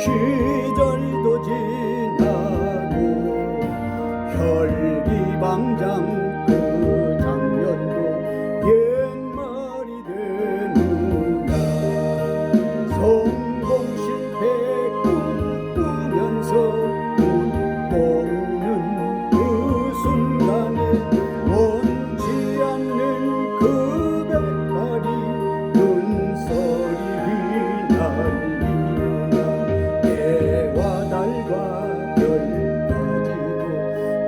시절도 지나고 혈기방장 그 장면도 옛말이 되는가. 성공 실패 꿈꾸면서 웃고 우는 그 순간에 원치 않는 그 백발이 눈살이 휘날리나. 해와 달과 별까지도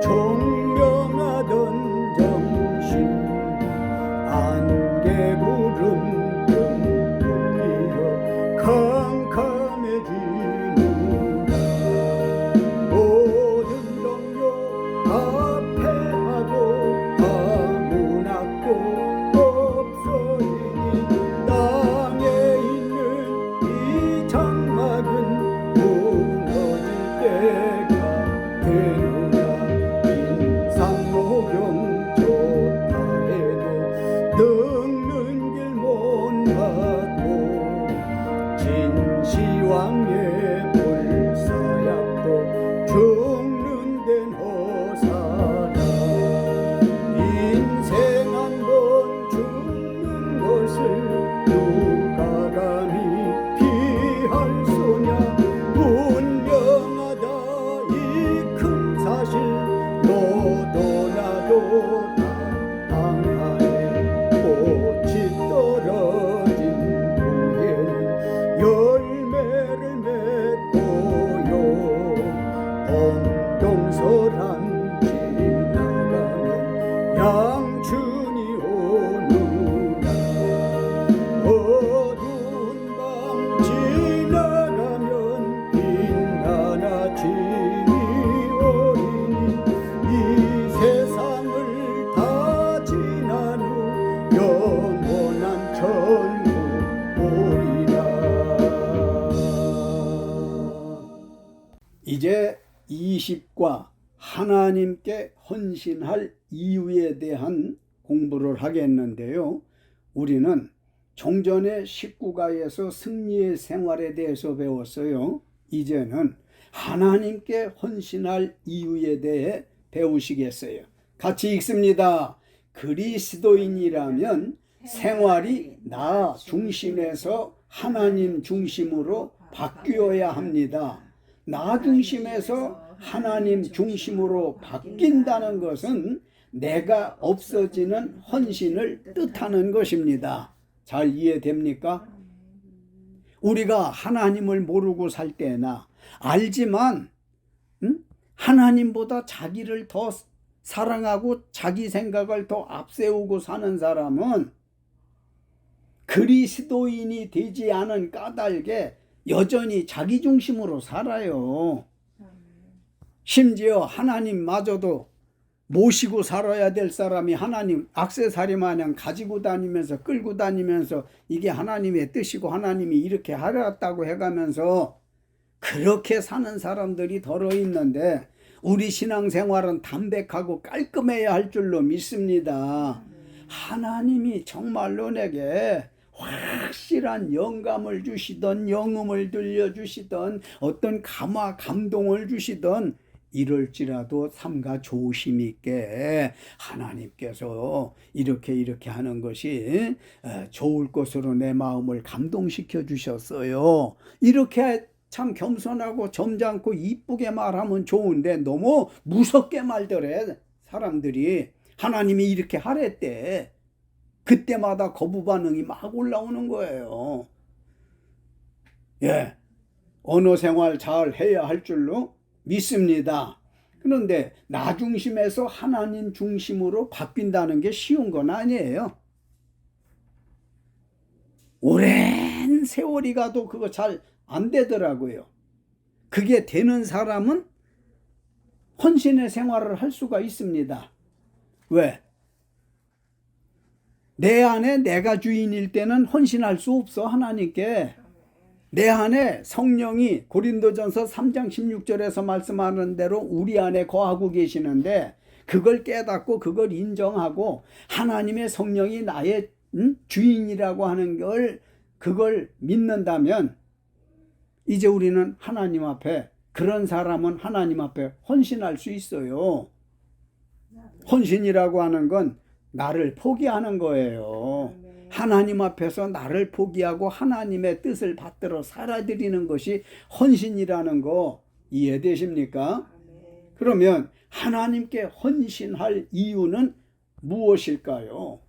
총명하던 정신 안개구름 듬뿍 캄캄해지는가. 모든 동료 다 패하고 다 무너고 없어지니 땅에 있는 이 장막은 무너질 때가 되는가. 인상노경 좋다 해도 늙는 길 못 막고 진시황의 불사약도 죽는 데는 허사다. 인생 한 번 죽는 것을 누가 감히 피할 소냐. 분명하다 이 큰 사실 너도 나도 다 당하네. 꽃이 떨어진 후에는 열매를 맺고요. 홍동서란 지나가면 양춘이 오는가. 어두운 밤 지나가면 빛나는 아침이 오리니 이 세상을 다 지난 후 영원한 천국 오리라. 이제 20과 하나님께 헌신할 이유에 대한 공부를 하겠는데요. 우리는 종전의 19가에서 승리의 생활에 대해서 배웠어요. 이제는 하나님께 헌신할 이유에 대해 배우시겠어요. 같이 읽습니다. 그리스도인이라면 생활이 나 중심에서 하나님 중심으로 바뀌어야 합니다. 나 중심에서 하나님 중심으로 바뀐다는 것은 내가 없어지는 헌신을 뜻하는 것입니다. 잘 이해됩니까? 우리가 하나님을 모르고 살 때나 알지만 하나님보다 자기를 더 사랑하고 자기 생각을 더 앞세우고 사는 사람은 그리스도인이 되지 않은 까닭에 여전히 자기 중심으로 살아요. 심지어 하나님마저도 모시고 살아야 될 사람이 하나님 액세서리 마냥 가지고 다니면서 끌고 다니면서 이게 하나님의 뜻이고 하나님이 이렇게 하랬다고 해가면서 그렇게 사는 사람들이 덜어 있는데 우리 신앙생활은 담백하고 깔끔해야 할 줄로 믿습니다. 하나님이 정말로 내게 확실한 영감을 주시던 영음을 들려주시던 어떤 감동을 주시던 이럴지라도 삼가 조심 있게 하나님께서 이렇게 하는 것이 좋을 것으로 내 마음을 감동시켜 주셨어요. 이렇게 참 겸손하고 점잖고 이쁘게 말하면 좋은데 너무 무섭게 말더래. 사람들이 하나님이 이렇게 하랬대. 그때마다 거부 반응이 막 올라오는 거예요. 예, 언어 생활 잘 해야 할 줄로 믿습니다. 그런데 나 중심에서 하나님 중심으로 바뀐다는 게 쉬운 건 아니에요. 오랜 세월이 가도 그거 잘 안 되더라고요. 그게 되는 사람은 헌신의 생활을 할 수가 있습니다. 왜? 내 안에 내가 주인일 때는 헌신할 수 없어. 하나님께 내 안에 성령이 고린도전서 3장 16절에서 말씀하는 대로 우리 안에 거하고 계시는데 그걸 깨닫고 그걸 인정하고 하나님의 성령이 나의 주인이라고 하는 걸 그걸 믿는다면 이제 우리는 하나님 앞에, 그런 사람은 하나님 앞에 헌신할 수 있어요. 헌신이라고 하는 건 나를 포기하는 거예요. 하나님 앞에서 나를 포기하고 하나님의 뜻을 받들어 살아드리는 것이 헌신이라는 거 이해되십니까? 그러면 하나님께 헌신할 이유는 무엇일까요?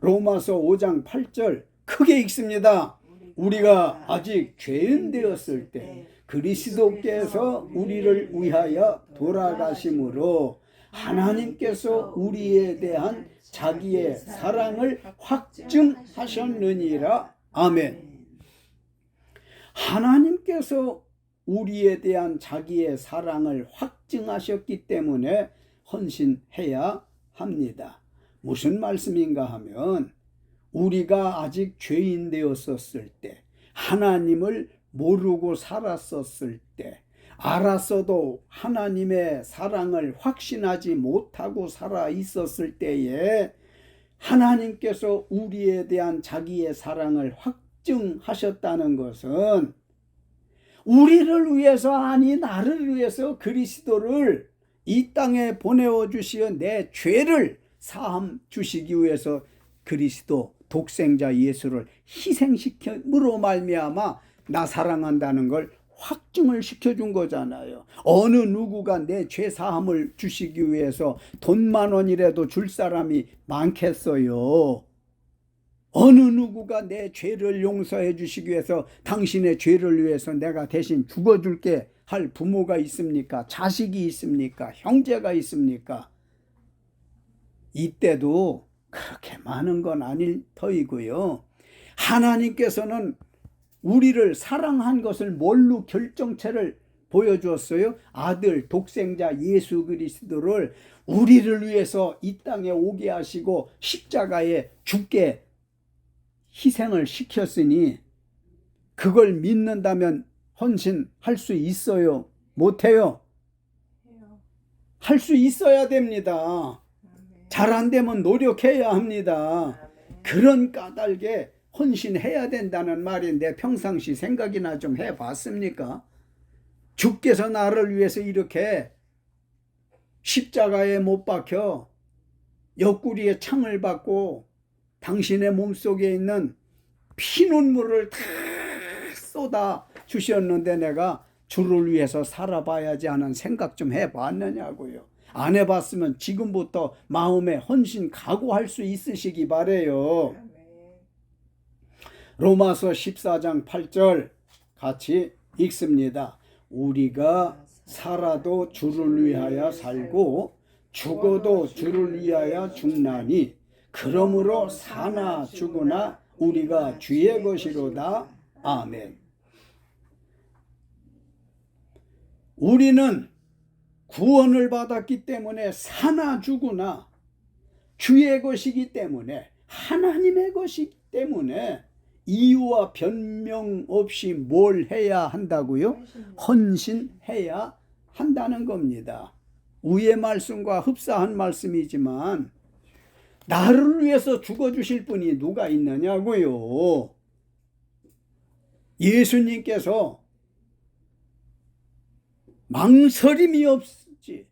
로마서 5장 8절 크게 읽습니다. 우리가 아직 죄인 되었을 때 그리스도께서 우리를 위하여 돌아가심으로 하나님께서 우리에 대한 자기의 사랑을 확증하셨느니라. 아멘. 하나님께서 우리에 대한 자기의 사랑을 확증하셨기 때문에 헌신해야 합니다. 무슨 말씀인가 하면 우리가 아직 죄인 되었었을 때, 하나님을 모르고 살았었을 때, 알았어도 하나님의 사랑을 확신하지 못하고 살아 있었을 때에 하나님께서 우리에 대한 자기의 사랑을 확증하셨다는 것은 우리를 위해서, 아니 나를 위해서 그리스도를 이 땅에 보내어 주시어 내 죄를 사함 주시기 위해서 그리스도 독생자 예수를 희생시킴으로 말미암아 나 사랑한다는 걸 확증을 시켜준 거잖아요. 어느 누구가 내 죄 사함을 주시기 위해서 돈 10,000원이라도 줄 사람이 많겠어요? 어느 누구가 내 죄를 용서해 주시기 위해서, 당신의 죄를 위해서 내가 대신 죽어줄게 할 부모가 있습니까? 자식이 있습니까? 형제가 있습니까? 이때도 그렇게 많은 건 아닐 터이고요. 하나님께서는 우리를 사랑한 것을 뭘로 결정체를 보여주었어요? 아들 독생자 예수 그리스도를 우리를 위해서 이 땅에 오게 하시고 십자가에 죽게 희생을 시켰으니 그걸 믿는다면 헌신할 수 있어요? 못해요? 할 수 있어야 됩니다. 잘 안 되면 노력해야 합니다. 그런 까닭에 헌신해야 된다는 말인데 평상시 생각이나 좀 해봤습니까? 주께서 나를 위해서 이렇게 십자가에 못 박혀 옆구리에 창을 받고 당신의 몸속에 있는 피눈물을 다 쏟아 주셨는데 내가 주를 위해서 살아봐야지 하는 생각 좀 해봤느냐고요. 안 해봤으면 지금부터 마음에 헌신 각오할 수 있으시기 바래요. 로마서 14장 8절 같이 읽습니다. 우리가 살아도 주를 위하여 살고 죽어도 주를 위하여 죽나니 그러므로 사나 죽으나 우리가 주의 것이로다. 아멘. 우리는 구원을 받았기 때문에 사나 죽으나 주의 것이기 때문에, 하나님의 것이기 때문에 이유와 변명 없이 뭘 해야 한다고요? 헌신해야 한다는 겁니다. 위의 말씀과 흡사한 말씀이지만 나를 위해서 죽어주실 분이 누가 있느냐고요. 예수님께서 망설임이 없이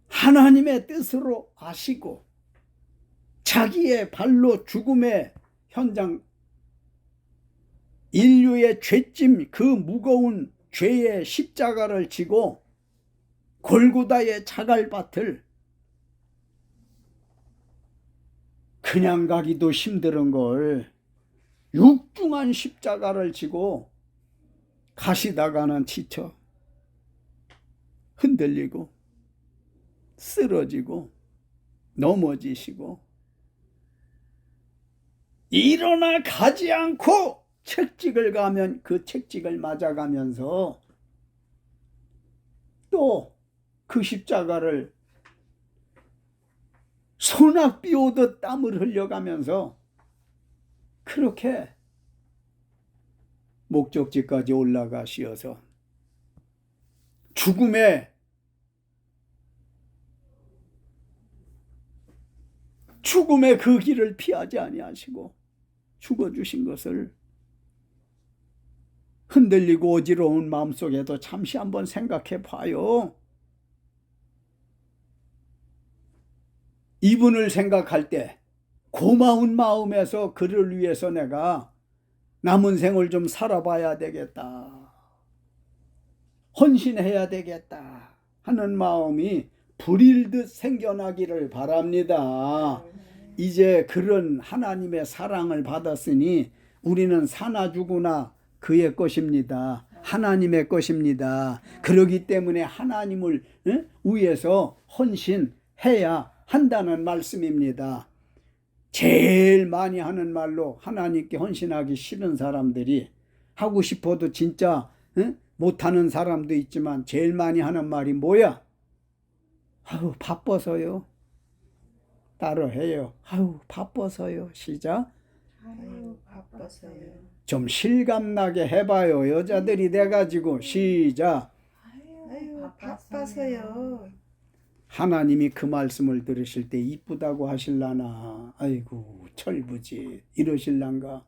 하나님의 뜻으로 아시고 자기의 발로 죽음의 현장, 인류의 죄짐, 그 무거운 죄의 십자가를 지고 골고다의 자갈밭을 그냥 가기도 힘든 걸 육중한 십자가를 지고 가시다가는 지쳐 흔들리고 쓰러지고 넘어지시고 일어나 가지 않고 책찍을 가면 그 책찍을 맞아가면서 또 그 십자가를 소낙비 오듯 땀을 흘려가면서 그렇게 목적지까지 올라가시어서 죽음의 그 길을 피하지 아니하시고 죽어주신 것을 흔들리고 어지러운 마음속에도 잠시 한번 생각해 봐요. 이분을 생각할 때 고마운 마음에서 그를 위해서 내가 남은 생을 좀 살아봐야 되겠다, 헌신해야 되겠다 하는 마음이 불일듯 생겨나기를 바랍니다. 이제 그런 하나님의 사랑을 받았으니 우리는 사나 죽으나 그의 것입니다. 하나님의 것입니다. 그러기 때문에 하나님을 위해서 헌신해야 한다는 말씀입니다. 제일 많이 하는 말로 하나님께 헌신하기 싫은 사람들이, 하고 싶어도 진짜 못하는 사람도 있지만 제일 많이 하는 말이 뭐야? 아유 바빠서요. 따로 해요. 아유 바빠서요. 시작. 아유 바빠서요. 좀 실감나게 해봐요. 여자들이 돼가지고. 시작. 아유 바빠서요. 하나님이 그 말씀을 들으실 때 이쁘다고 하실라나, 아이고 철부지 이러실란가.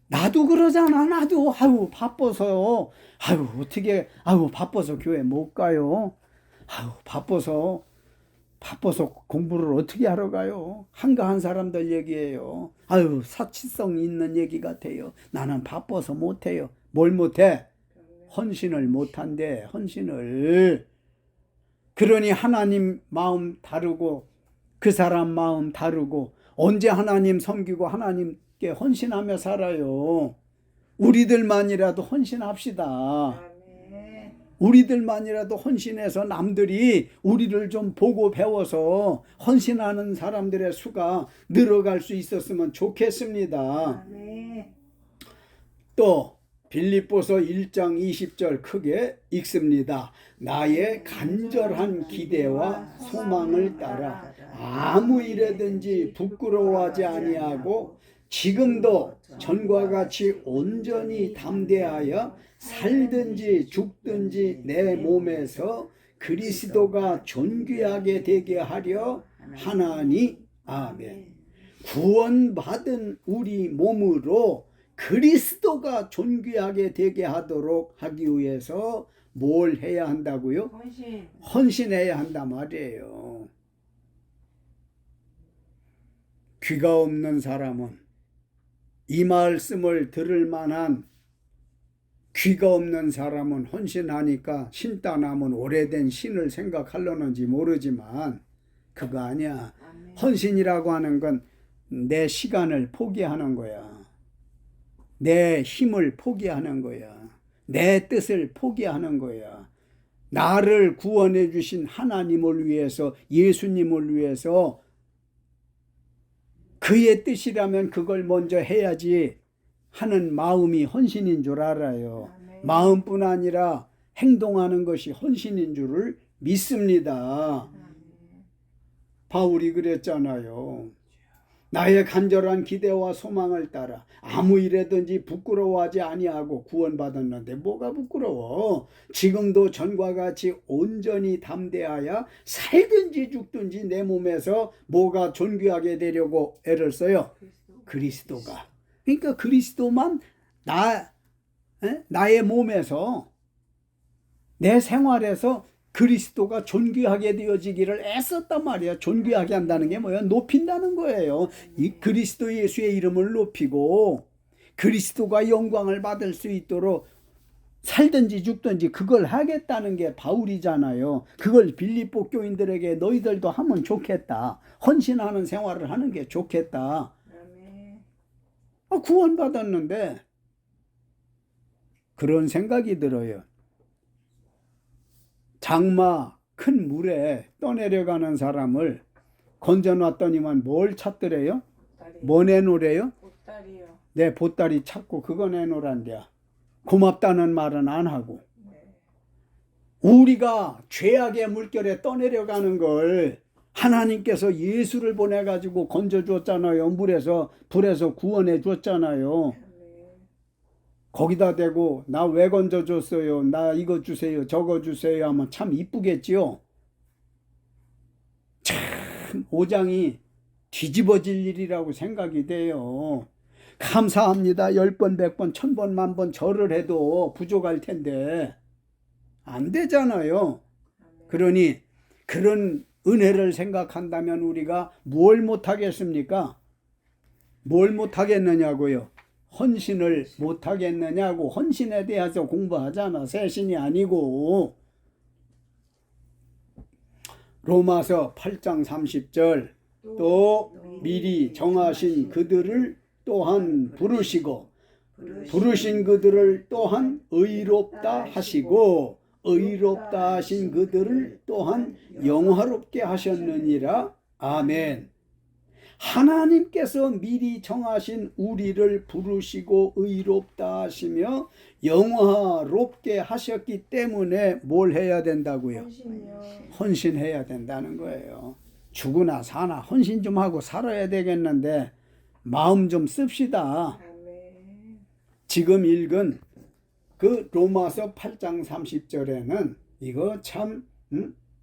나도 그러잖아. 나도 아유 바빠서요. 아유 어떻게 아유 바빠서 교회 못 가요. 아유 바빠서 공부를 어떻게 하러 가요. 한가한 사람들 얘기예요. 아유 사치성 있는 얘기 같아요. 나는 바빠서 못해요. 뭘 못해? 헌신을 못한대. 헌신을. 그러니 하나님 마음 다르고 그 사람 마음 다르고 언제 하나님 섬기고 하나님께 헌신하며 살아요. 우리들만이라도 헌신합시다. 우리들만이라도 헌신해서 남들이 우리를 좀 보고 배워서 헌신하는 사람들의 수가 늘어갈 수 있었으면 좋겠습니다. 또 빌립보서 1장 20절 크게 읽습니다. 나의 간절한 기대와 소망을 따라 아무 일에든지 부끄러워하지 아니하고 지금도 전과 같이 온전히 담대하여 살든지 죽든지 내 몸에서 그리스도가 존귀하게 되게 하려 하나니. 아멘. 구원받은 우리 몸으로 그리스도가 존귀하게 되게 하도록 하기 위해서 뭘 해야 한다고요? 헌신해야 한단 말이에요. 귀가 없는 사람은 이 말씀을 들을 만한 귀가 없는 사람은 헌신하니까 신따남은 오래된 신을 생각하려는지 모르지만 그거 아니야. 헌신이라고 하는 건 내 시간을 포기하는 거야. 내 힘을 포기하는 거야. 내 뜻을 포기하는 거야. 나를 구원해 주신 하나님을 위해서, 예수님을 위해서 그의 뜻이라면 그걸 먼저 해야지 하는 마음이 헌신인 줄 알아요. 마음뿐 아니라 행동하는 것이 헌신인 줄을 믿습니다. 바울이 그랬잖아요. 나의 간절한 기대와 소망을 따라 아무 일에든지 부끄러워하지 아니하고 구원받았는데 뭐가 부끄러워. 지금도 전과 같이 온전히 담대하여 살든지 죽든지 내 몸에서 뭐가 존귀하게 되려고 애를 써요. 그리스도가. 그러니까 그리스도만 나의 몸에서 내 생활에서 그리스도가 존귀하게 되어지기를 애썼단 말이야. 존귀하게 한다는 게 뭐예요? 높인다는 거예요. 이 그리스도 예수의 이름을 높이고 그리스도가 영광을 받을 수 있도록 살든지 죽든지 그걸 하겠다는 게 바울이잖아요. 그걸 빌립보 교인들에게 너희들도 하면 좋겠다. 헌신하는 생활을 하는 게 좋겠다. 구원받았는데 그런 생각이 들어요. 장마 큰 물에 떠내려가는 사람을 건져놨더니만 뭘 찾더래요? 뭐 내놓으래요? 보따리요. 내 보따리 찾고 그거 내놓으란대야. 고맙다는 말은 안 하고. 우리가 죄악의 물결에 떠내려가는 걸 하나님께서 예수를 보내가지고 건져줬잖아요. 물에서 불에서 구원해 줬잖아요. 거기다 대고 나 왜 건져줬어요? 나 이거 주세요. 저거 주세요 하면 참 이쁘겠지요. 참 오장이 뒤집어질 일이라고 생각이 돼요. 감사합니다. 10번, 100번, 1000번, 10,000번 절을 해도 부족할 텐데 안 되잖아요. 그러니 그런 은혜를 생각한다면 우리가 뭘 못하겠습니까? 뭘 못하겠느냐고요? 헌신을 못하겠느냐고. 헌신에 대해서 공부하잖아. 새신이 아니고. 로마서 8장 30절 또 미리 정하신 그들을 또한 부르시고 부르신 그들을 또한 의롭다 하시고 의롭다 하신 그들을 또한 영화롭게 하셨느니라. 아멘. 하나님께서 미리 정하신 우리를 부르시고 의롭다 하시며 영화롭게 하셨기 때문에 뭘 해야 된다고요? 헌신이요. 헌신해야 된다는 거예요. 죽으나 사나 헌신 좀 하고 살아야 되겠는데 마음 좀 씁시다. 아멘. 지금 읽은 그 로마서 8장 30절에는 이거 참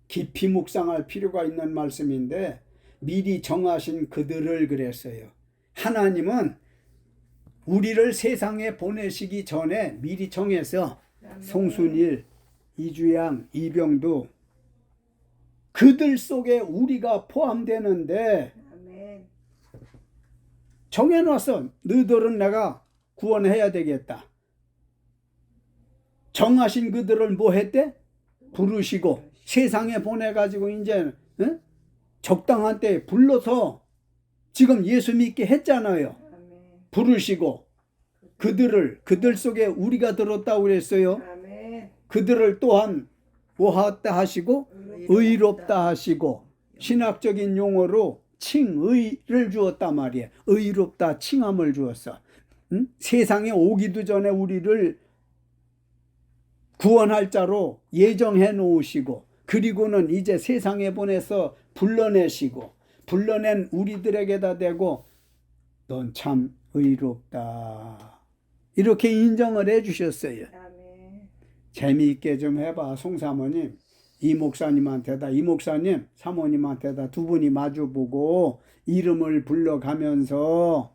깊이 묵상할 필요가 있는 말씀인데 미리 정하신 그들을 그랬어요. 하나님은 우리를 세상에 보내시기 전에 미리 정해서 송순일, 이주양, 이병두 그들 속에 우리가 포함되는데 아멘. 정해놨어. 너희들은 내가 구원해야 되겠다. 정하신 그들을 뭐 했대? 부르시고 세상에 보내가지고 이제 적당한 때에 불러서 지금 예수 믿게 했잖아요. 아멘. 부르시고 그들 속에 우리가 들었다고 그랬어요. 아멘. 그들을 또한 뭐하다 하시고 의롭다 하시고 신학적인 용어로 칭의를 주었단 말이에요. 의롭다 칭함을 주었어. 세상에 오기도 전에 우리를 구원할 자로 예정해 놓으시고 그리고는 이제 세상에 보내서 불러내시고 불러낸 우리들에게다 대고 넌 참 의롭다 이렇게 인정을 해 주셨어요. 아멘. 재미있게 좀 해봐. 송사모님 이 목사님한테다 이 목사님 사모님한테다 두 분이 마주보고 이름을 불러가면서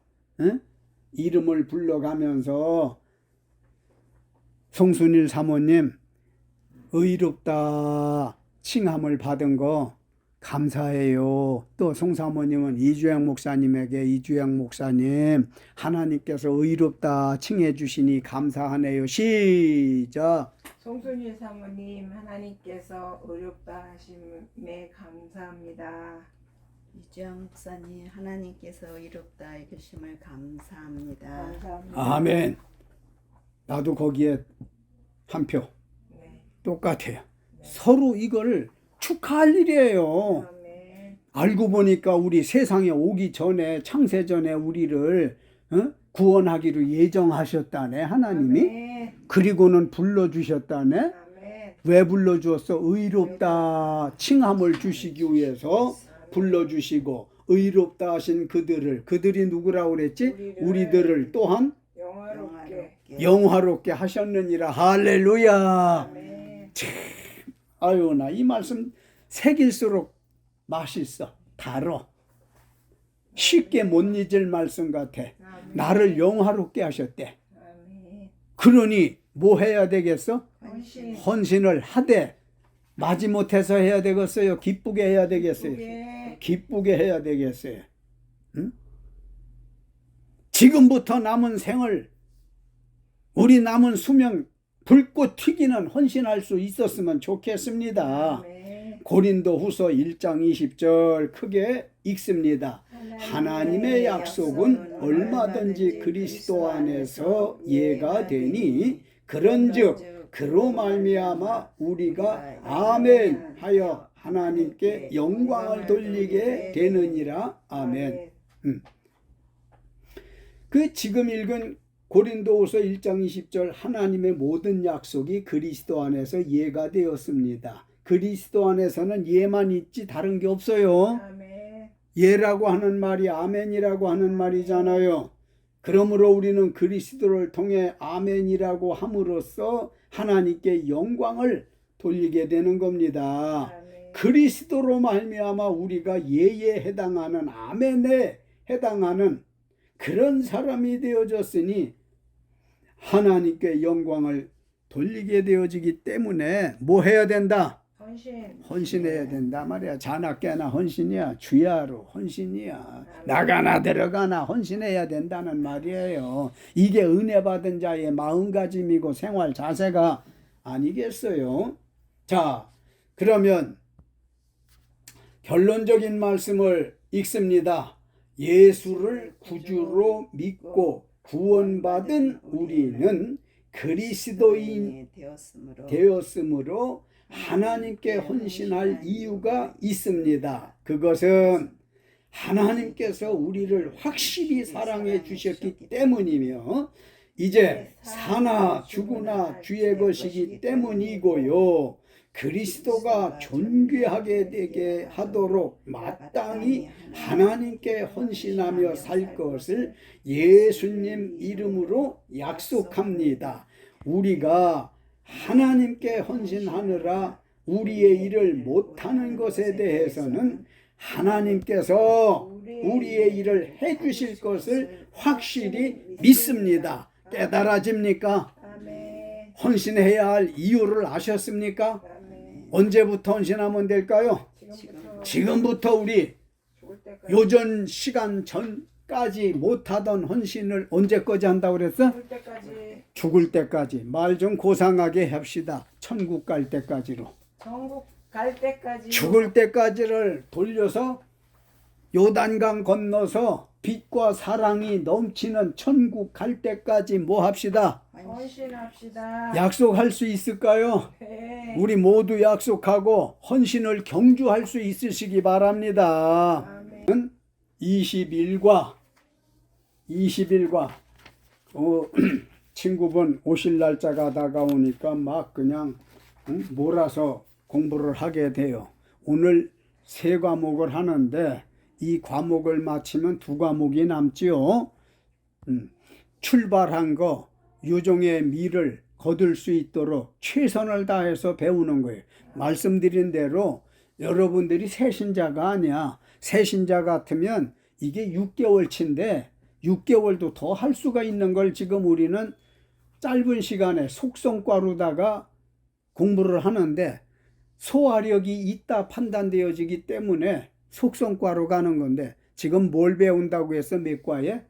이름을 불러가면서 송순일 사모님 의롭다 칭함을 받은 거 감사해요. 또 송사모님은 이주영 목사님에게 이주영 목사님 하나님께서 의롭다 칭해 주시니 감사하네요. 시작. 송순일 사모님 하나님께서 의롭다 하심에 감사합니다. 이주영 목사님 하나님께서 의롭다 해주심을 감사합니다. 감사합니다. 아멘. 나도 거기에 한 표 네. 똑같아요. 서로 이걸 축하할 일이에요. 아멘. 알고 보니까 우리 세상에 오기 전에 창세 전에 우리를 구원하기로 예정하셨다네 하나님이. 아멘. 그리고는 불러주셨다네. 아멘. 왜 불러주었어? 의롭다 칭함을 주시기 위해서 불러주시고 의롭다 하신 그들이 누구라고 그랬지? 우리들을 또한 영화롭게. 영화롭게 하셨느니라. 할렐루야. 아멘. 아유 나 이 말씀 새길수록 맛있어. 달어. 쉽게 못 잊을 말씀 같아. 아멘. 나를 영화롭게 하셨대. 아멘. 그러니 뭐 해야 되겠어? 헌신. 헌신을 하되 마지못해서 해야 되겠어요? 기쁘게 해야 되겠어요? 기쁘게. 기쁘게 해야 되겠어요? 응? 지금부터 남은 생을 우리 남은 수명 불꽃 튀기는 헌신할 수 있었으면 좋겠습니다. 아멘. 고린도후서 1장 20절 크게 읽습니다. 하나님의 약속은 얼마든지 그리스도 안에서 예가 되니 그런즉 그로 말미암아 우리가 아멘 하여 하나님께 영광을 돌리게 되느니라. 아멘. 그 지금 읽은 고린도후서 1장 20절 하나님의 모든 약속이 그리스도 안에서 예가 되었습니다. 그리스도 안에서는 예만 있지 다른 게 없어요. 아멘. 예라고 하는 말이 아멘이라고 하는 말이잖아요. 그러므로 우리는 그리스도를 통해 아멘이라고 함으로써 하나님께 영광을 돌리게 되는 겁니다. 아멘. 그리스도로 말미암아 우리가 예에 해당하는 아멘에 해당하는 그런 사람이 되어졌으니 하나님께 영광을 돌리게 되어지기 때문에 뭐 해야 된다? 헌신해야 된다 말이야. 자나 깨나 헌신이야. 주야로 헌신이야. 나가나 들어가나 헌신해야 된다는 말이에요. 이게 은혜 받은 자의 마음가짐이고 생활 자세가 아니겠어요? 자, 그러면 결론적인 말씀을 읽습니다. 예수를 구주로 믿고 구원받은 우리는 그리스도인이 되었으므로 하나님께 헌신할 이유가 있습니다. 그것은 하나님께서 우리를 확실히 사랑해 주셨기 때문이며 이제 사나 죽으나 주의 것이기 때문이고요. 그리스도가 존귀하게 되게 하도록 마땅히 하나님께 헌신하며 살 것을 예수님 이름으로 약속합니다. 우리가 하나님께 헌신하느라 우리의 일을 못하는 것에 대해서는 하나님께서 우리의 일을 해주실 것을 확실히 믿습니다. 깨달아집니까? 헌신해야 할 이유를 아셨습니까? 언제부터 헌신하면 될까요? 지금부터 우리 요전 시간 전까지 못하던 헌신을 언제까지 한다고 그랬어? 죽을 때까지. 말 좀 고상하게 합시다. 천국 갈 때까지로. 천국 갈 때까지. 죽을 때까지를 돌려서 요단강 건너서 빛과 사랑이 넘치는 천국 갈 때까지 뭐 합시다? 헌신합시다. 약속할 수 있을까요? 네. 우리 모두 약속하고 헌신을 경주할 수 있으시기 바랍니다. 아멘. 20일과 친구분 오실 날짜가 다가오니까 막 그냥 몰아서 공부를 하게 돼요. 오늘 3과목을 하는데 이 과목을 마치면 2과목이 남지요. 출발한 거 유종의 미를 거둘 수 있도록 최선을 다해서 배우는 거예요. 말씀드린 대로 여러분들이 새신자가 아니야. 새신자 같으면 이게 6개월치인데 6개월도 더 할 수가 있는 걸 지금 우리는 짧은 시간에 속성과로다가 공부를 하는데 소화력이 있다 판단되어지기 때문에 속성과로 가는 건데 지금 뭘 배운다고 해서 몇 과에?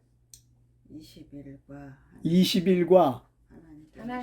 21과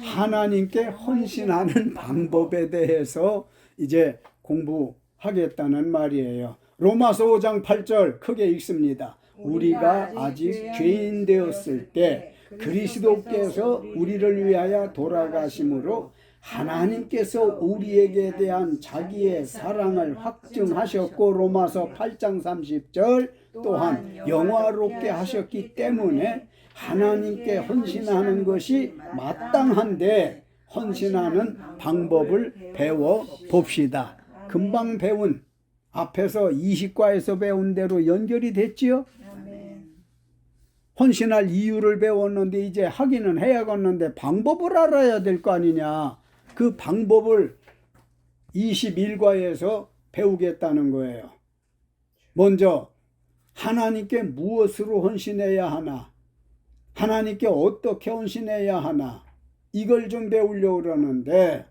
하나님께 헌신하는 방법에 대해서 이제 공부하겠다는 말이에요. 로마서 5장 8절 크게 읽습니다. 우리가 아직 죄인 되었을 때 그리스도께서 우리를 위하여 돌아가심으로 하나님께서 우리에게 대한 자기의 사랑을 확증하셨고 로마서 8장 30절 또한 영화롭게 하셨기 때문에 하나님께 헌신하는 것이 마땅한데 헌신하는 방법을 배워 봅시다. 금방 배운 앞에서 20과에서 배운 대로 연결이 됐지요? 헌신할 이유를 배웠는데 이제 하기는 해야겠는데 방법을 알아야 될 거 아니냐. 그 방법을 21과에서 배우겠다는 거예요. 먼저 하나님께 무엇으로 헌신해야 하나, 하나님께 어떻게 헌신해야 하나, 이걸 좀 배우려고 그러는데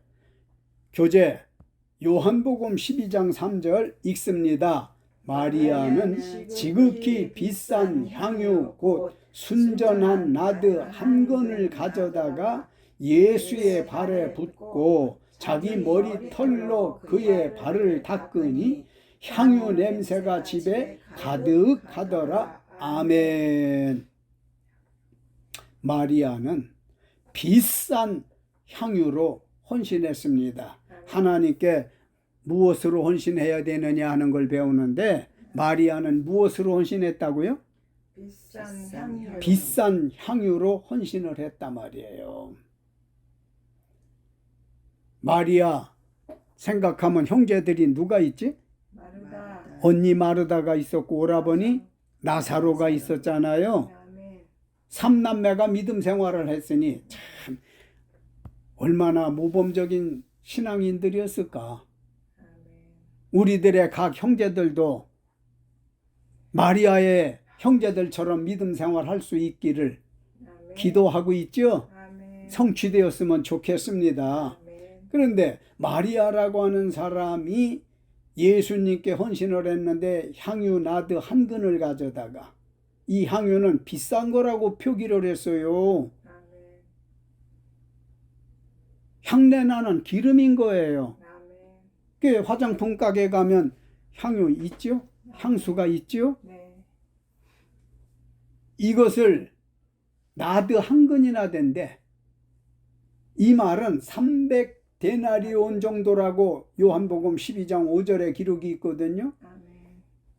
교재 요한복음 12장 3절 읽습니다. 마리아는 지극히 비싼 향유 곧 순전한 나드 한 건을 가져다가 예수의 발에 붓고 자기 머리털로 그의 발을 닦으니 향유 냄새가 집에 가득하더라. 아멘. 마리아는 비싼 향유로 헌신했습니다. 하나님께 무엇으로 헌신해야 되느냐 하는 걸 배우는데 마리아는 무엇으로 헌신했다고요? 비싼 향유로 헌신을 했단 말이에요. 마리아 생각하면 형제들이 누가 있지? 언니 마르다가 있었고 오라버니 나사로가 있었잖아요. 3남매가 믿음 생활을 했으니 참 얼마나 모범적인 신앙인들이었을까. 우리들의 각 형제들도 마리아의 형제들처럼 믿음 생활할 수 있기를 아멘. 기도하고 있죠. 아멘. 성취되었으면 좋겠습니다. 아멘. 그런데 마리아라고 하는 사람이 예수님께 헌신을 했는데 향유 나드 한 근을 가져다가, 이 향유는 비싼 거라고 표기를 했어요. 아멘. 향내나는 기름인 거예요. 아멘. 그 화장품 가게 가면 향유 있죠? 향수가 있죠? 네. 이것을 나드 한 근이나 된대. 이 말은 300데나리온 정도라고 요한복음 12장 5절에 기록이 있거든요. 아멘.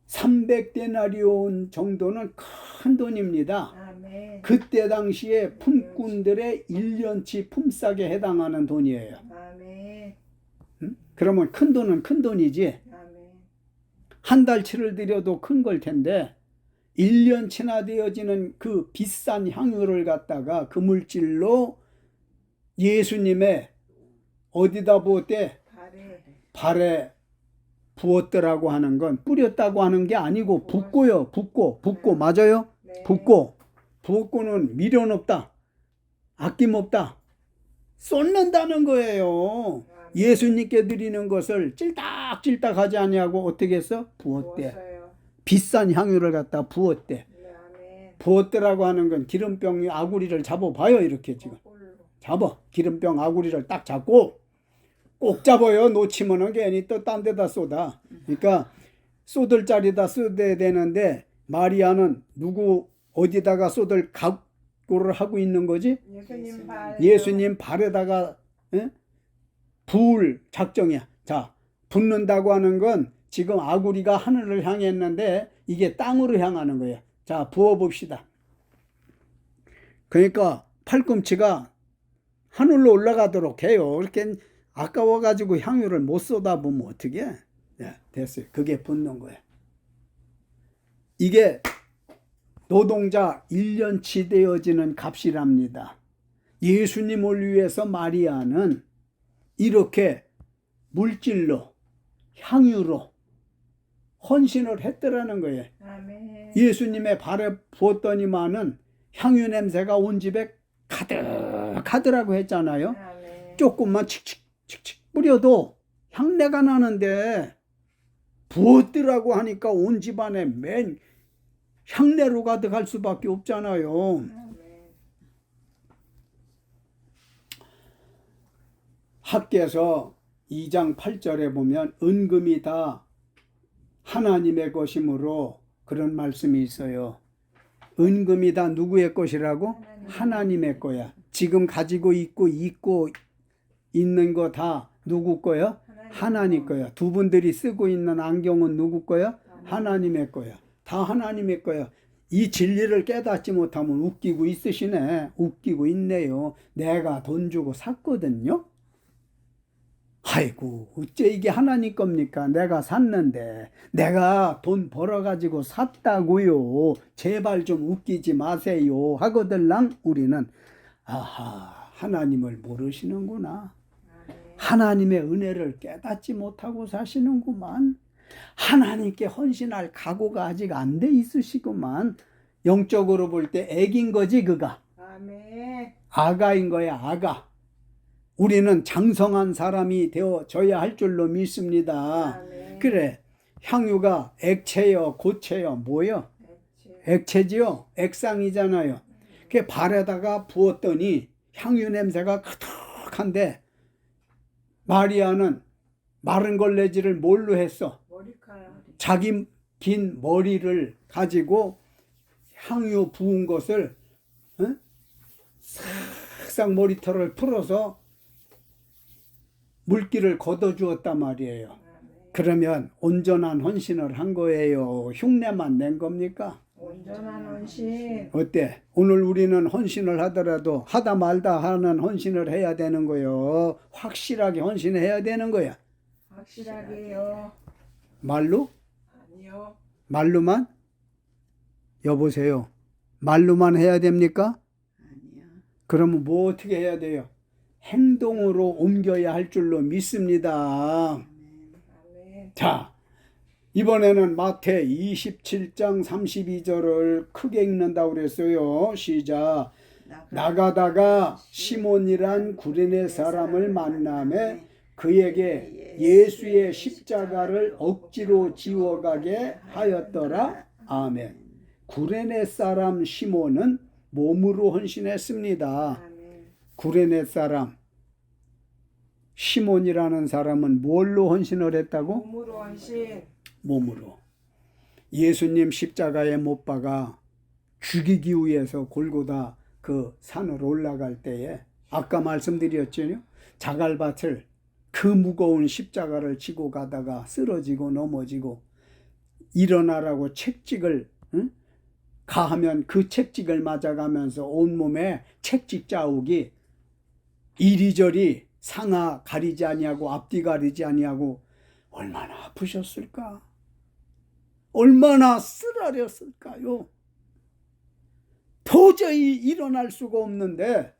300데나리온 정도는 큰 돈입니다. 아멘. 그때 당시에 품꾼들의 1년치 품삯에 해당하는 돈이에요. 아멘. 응? 그러면 큰 돈은 큰 돈이지. 아멘. 한 달치를 들여도 큰 걸 텐데 1년치나 되어지는 그 비싼 향유를 갖다가 그 물질로 예수님의 어디다 부었대? 발에. 발에 부었더라고 하는 건 뿌렸다고 하는 게 아니고 붓고요. 붓고 맞아요? 네. 붓고는 미련 없다. 아낌없다. 쏟는다는 거예요. 예수님께 드리는 것을 찔딱찔딱 하지 아니하고 어떻게 했어? 부었대. 부었어요. 비싼 향유를 갖다 부었대. 네. 아멘. 부었더라고 하는 건 기름병 아구리를 잡아봐요. 이렇게 지금. 거꾸로. 잡아. 기름병 아구리를 딱 잡고 꼭 잡아요. 놓치면은 괜히 또 딴 데다 쏟아. 그러니까 쏟을 자리다 쏟아야 되는데 마리아는 누구 어디다가 쏟을 각오를 하고 있는 거지? 예수님 발. 예수님 발에다가 부을 작정이야. 자, 붓는다고 하는 건 지금 아구리가 하늘을 향했는데 이게 땅으로 향하는 거예요. 자, 부어봅시다. 그러니까 팔꿈치가 하늘로 올라가도록 해요. 이렇게 아까워가지고 향유를 못 쏟아보면 어떻게? 네, 됐어요. 그게 붓는 거예요. 이게 노동자 1년치 되어지는 값이랍니다. 예수님을 위해서 마리아는 이렇게 물질로, 향유로 헌신을 했더라는 거예요. 아멘. 예수님의 발에 부었더니만은 향유 냄새가 온 집에 가득하더라고 했잖아요. 아멘. 조금만 칙칙 뿌려도 향내가 나는데 부었더라고 하니까 온 집안에 맨 향내로 가득할 수밖에 없잖아요. 아멘. 학개서 2장 8절에 보면 은금이 다 하나님의 것이므로 그런 말씀이 있어요. 은금이 다 누구의 것이라고? 하나님의 거야. 지금 가지고 있고 있는 거 다 누구 거야? 하나님 거야. 두 분들이 쓰고 있는 안경은 누구 거야? 하나님의 거야. 다 하나님의 거야. 이 진리를 깨닫지 못하면 웃기고 있으시네. 웃기고 있네요. 내가 돈 주고 샀거든요. 아이고, 어째 이게 하나님 겁니까? 내가 샀는데 내가 돈 벌어가지고 샀다고요. 제발 좀 웃기지 마세요 하거들랑 우리는 아하, 하나님을 모르시는구나. 하나님의 은혜를 깨닫지 못하고 사시는구만. 하나님께 헌신할 각오가 아직 안 돼 있으시구만. 영적으로 볼 때 애긴 거지 그가. 아멘. 아가인 거야 아가. 우리는 장성한 사람이 되어져야 할 줄로 믿습니다. 아멘. 그래, 향유가 액체요 고체요 뭐요? 액체지요. 액상이잖아요. 그 발에다가 부었더니 향유 냄새가 가득한데 마리아는 마른 걸레질을 뭘로 했어? 머리카락. 자기 긴 머리를 가지고 향유 부은 것을 싹싹 머리털을 풀어서 물기를 걷어주었단 말이에요. 그러면 온전한 헌신을 한 거예요. 흉내만 낸 겁니까? 온전한 헌신. 어때? 오늘 우리는 헌신을 하더라도 하다 말다 하는 헌신을 해야 되는 거요. 확실하게 헌신해야 되는 거야. 확실하게요. 말로? 아니요. 말로만? 여보세요. 말로만 해야 됩니까? 아니요. 그러면 뭐 어떻게 해야 돼요? 행동으로 옮겨야 할 줄로 믿습니다. 아멘. 자, 이번에는 마태 27장 32절을 크게 읽는다고 그랬어요. 시작. 나가다가 시몬이란 구레네 사람을 만나매 그에게 예수의 십자가를 억지로 지워가게 하였더라. 아멘. 구레네 사람 시몬은 몸으로 헌신했습니다. 아멘. 구레네 사람 시몬이라는 사람은 뭘로 헌신을 했다고? 몸으로 헌신. 몸으로. 예수님 십자가에 못 박아 죽이기 위해서 골고다 그 산을 올라갈 때에 아까 말씀드렸죠. 자갈밭을 그 무거운 십자가를 지고 가다가 쓰러지고 넘어지고 일어나라고 채찍을 가하면 그 채찍을 맞아가면서 온몸에 채찍 자욱이 이리저리 상하 가리지 아니하고 앞뒤 가리지 아니하고 얼마나 아프셨을까? 얼마나 쓰라렸을까요? 도저히 일어날 수가 없는데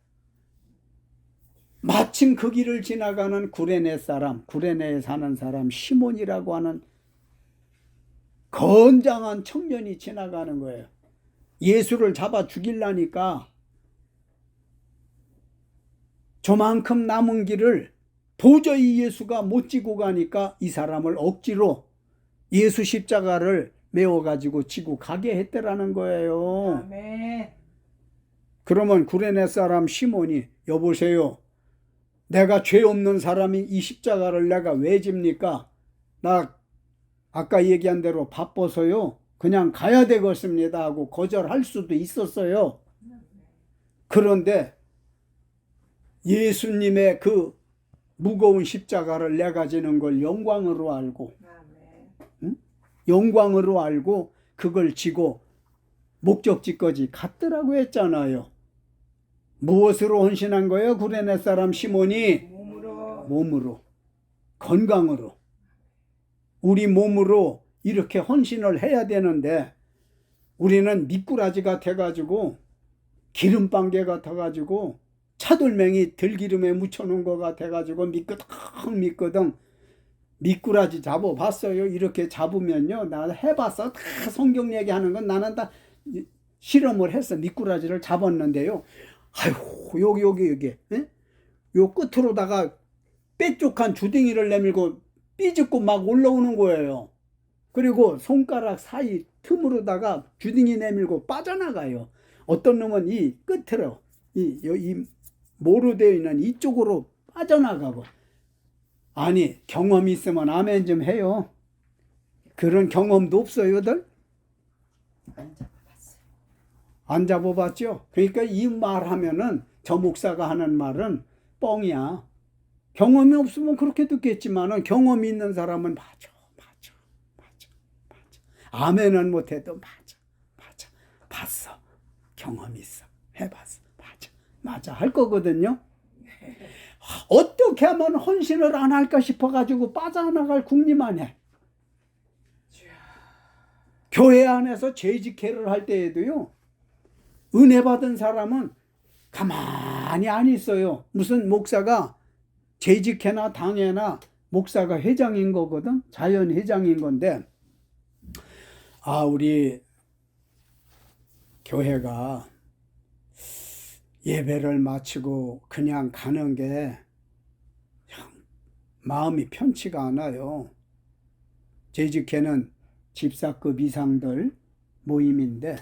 마침 그 길을 지나가는 구레네 사람, 구레네에 사는 사람 시몬이라고 하는 건장한 청년이 지나가는 거예요. 예수를 잡아 죽이려니까 저만큼 남은 길을 도저히 예수가 못 지고 가니까 이 사람을 억지로 예수 십자가를 메워가지고 지고 가게 했더라는 거예요. 아멘. 그러면 구레네 사람 시몬이 여보세요. 내가 죄 없는 사람이 이 십자가를 내가 왜 집니까? 나 아까 얘기한 대로 바빠서요. 그냥 가야 되겠습니다 하고 거절할 수도 있었어요. 그런데 예수님의 그 무거운 십자가를 내가 지는 걸 영광으로 알고 영광으로 알고 그걸 지고 목적지까지 갔더라고 했잖아요. 무엇으로 헌신한 거예요? 구레네 사람 시몬이 몸으로 건강으로 우리 몸으로 이렇게 헌신을 해야 되는데 우리는 미꾸라지가 돼가지고 기름방개 같아가지고 차돌맹이 들기름에 묻혀놓은 거 같아가지고 미끄덩 미꾸라지 잡아봤어요. 이렇게 잡으면요. 나 해봤어. 다 성경 얘기하는 건 나는 다 실험을 했어. 미꾸라지를 잡았는데요. 아이고 여기 에? 요 끝으로다가 뾰족한 주둥이를 내밀고 삐집고 막 올라오는 거예요. 그리고 손가락 사이 틈으로다가 주둥이 내밀고 빠져나가요. 어떤 놈은 이 끝으로 이 모로 되어 있는 이쪽으로 빠져나가고. 아니 경험이 있으면 아멘 좀 해요. 그런 경험도 없어요들? 안 잡아봤죠? 그러니까 이 말하면은 저 목사가 하는 말은 뻥이야. 경험이 없으면 그렇게 듣겠지만은 경험이 있는 사람은 맞아. 아멘은 못해도 맞아. 봤어. 경험이 있어. 해봤어. 맞아. 할 거거든요. 어떻게 하면 헌신을 안 할까 싶어가지고 빠져나갈 궁리만 해. 교회 안에서 재직회를 할 때에도요. 은혜 받은 사람은 가만히 안 있어요. 무슨 목사가 재직회나 당회나 목사가 회장인 거거든. 자연회장인 건데 우리 교회가 예배를 마치고 그냥 가는 게 마음이 편치가 않아요. 재직회는 집사급 이상들 모임인데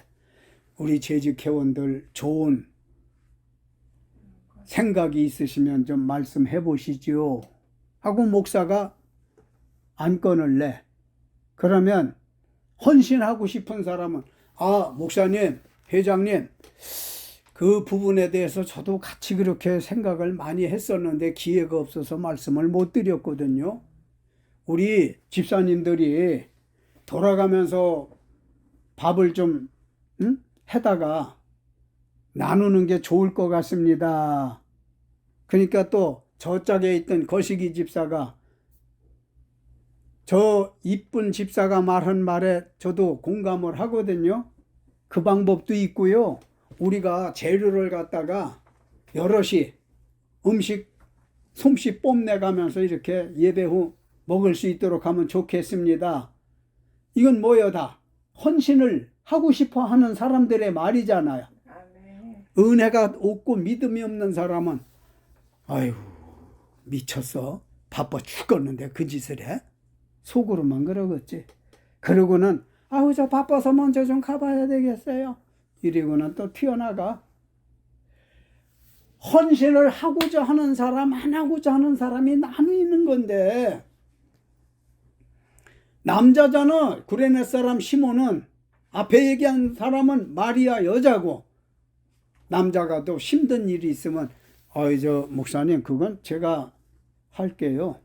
우리 재직회원들 좋은 생각이 있으시면 좀 말씀해 보시죠 하고 목사가 안건을 내. 그러면 헌신하고 싶은 사람은 목사님, 회장님 그 부분에 대해서 저도 같이 그렇게 생각을 많이 했었는데 기회가 없어서 말씀을 못 드렸거든요. 우리 집사님들이 돌아가면서 밥을 좀 해다가 나누는 게 좋을 것 같습니다. 그러니까 또 저짝에 있던 거시기 집사가 저 이쁜 집사가 말한 말에 저도 공감을 하거든요. 그 방법도 있고요. 우리가 재료를 갖다가 여럿이 음식 솜씨 뽐내가면서 이렇게 예배 후 먹을 수 있도록 하면 좋겠습니다. 이건 뭐여 다 헌신을 하고 싶어 하는 사람들의 말이잖아요. 아멘. 은혜가 없고 믿음이 없는 사람은 아유 미쳤어. 바빠 죽겠는데 그 짓을 해? 속으로만 그러겠지. 그러고는 아우 저 바빠서 먼저 좀 가봐야 되겠어요. 이러고는 또 튀어나가. 헌신을 하고자 하는 사람 안 하고자 하는 사람이 나뉘는 건데 남자잖아. 구레네 사람 시몬은 앞에 얘기한 사람은 마리아 여자고 남자가 또 힘든 일이 있으면 어이 저 목사님 그건 제가 할게요.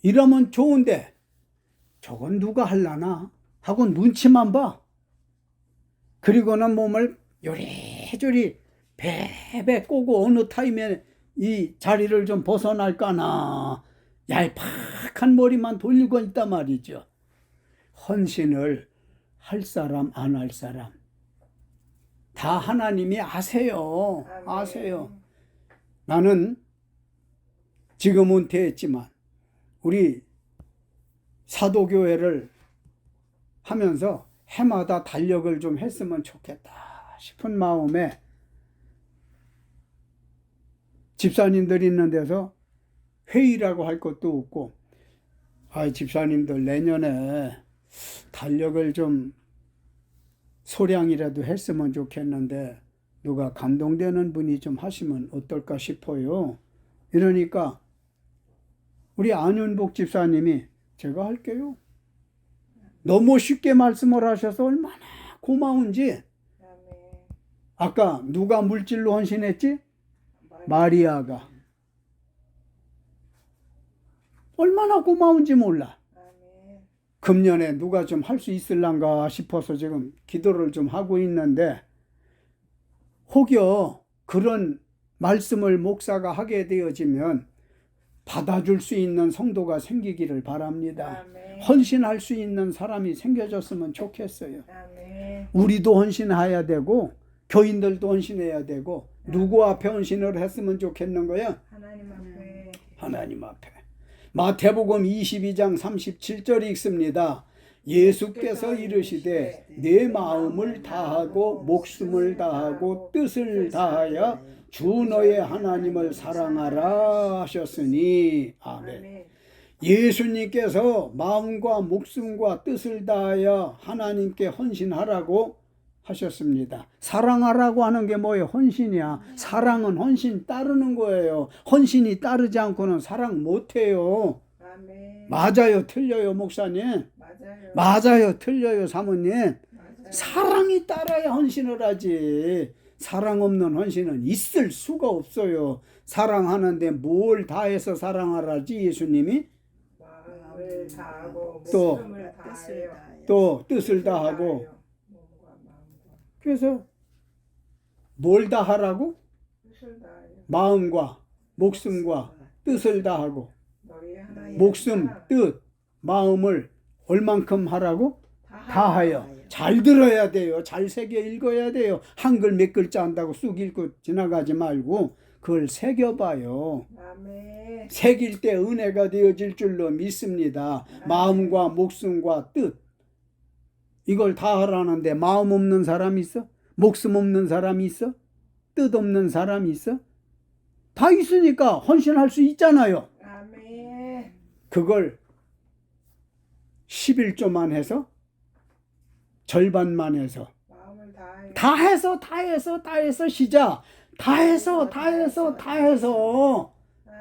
이러면 좋은데 저건 누가 할라나 하고 눈치만 봐. 그리고는 몸을 요리조리 베베 꼬고 어느 타임에 이 자리를 좀 벗어날까나 얄팍한 머리만 돌리고 있단 말이죠. 헌신을 할 사람 안 할 사람 다 하나님이 아세요. 아멘. 아세요. 나는 지금 은퇴했지만 우리 사도교회를 하면서 해마다 달력을 좀 했으면 좋겠다 싶은 마음에 집사님들 있는 데서 회의라고 할 것도 없고 집사님들 내년에 달력을 좀 소량이라도 했으면 좋겠는데 누가 감동되는 분이 좀 하시면 어떨까 싶어요. 이러니까 우리 안윤복 집사님이 제가 할게요. 너무 쉽게 말씀을 하셔서 얼마나 고마운지. 아멘. 아까 누가 물질로 헌신했지? 마리아가. 얼마나 고마운지 몰라. 아멘. 금년에 누가 좀 할 수 있을란가 싶어서 지금 기도를 좀 하고 있는데 혹여 그런 말씀을 목사가 하게 되어지면 받아줄 수 있는 성도가 생기기를 바랍니다. 아멘. 헌신할 수 있는 사람이 생겨졌으면 좋겠어요. 아멘. 우리도 헌신해야 되고 교인들도 헌신해야 되고 누구 앞에 헌신을 했으면 좋겠는 거야? 하나님 앞에. 하나님 앞에. 마태복음 22장 37절 읽습니다. 예수께서 이르시되 내 마음을 다하고 목숨을 다하고 뜻을 다하여 주 너의 하나님을 사랑하라 하셨으니 아멘. 아멘. 예수님께서 마음과 목숨과 뜻을 다하여 하나님께 헌신하라고 하셨습니다. 사랑하라고 하는 게 뭐예요? 헌신이야. 사랑은 헌신 따르는 거예요. 헌신이 따르지 않고는 사랑 못해요. 아멘. 맞아요, 틀려요, 목사님? 맞아요. 맞아요, 틀려요, 사모님? 맞아요. 사랑이 따라야 헌신을 하지. 사랑 없는 헌신은 있을 수가 없어요. 사랑하는데 뭘 다해서 사랑하라지 예수님이? 마음을 다하고 또 목숨을 다하여 또 뜻을 다하고. 몸과 마음과 그래서 뭘 다하라고? 뜻을 다하여 마음과 목숨과 뜻을 다하고. 너희 하나님 목숨, 뜻, 마음을 얼만큼 하라고? 다하여. 잘 들어야 돼요. 잘 새겨 읽어야 돼요. 한글 몇 글자 안다고 쑥 읽고 지나가지 말고 그걸 새겨봐요. 아멘. 새길 때 은혜가 되어질 줄로 믿습니다. 마음과 목숨과 뜻 이걸 다 하라는데 마음 없는 사람이 있어? 목숨 없는 사람이 있어? 뜻 없는 사람이 있어? 다 있으니까 헌신할 수 있잖아요. 아멘. 그걸 11조만 해서 절반만 해서 마음을 다하여 다 해서 시작. 다 해서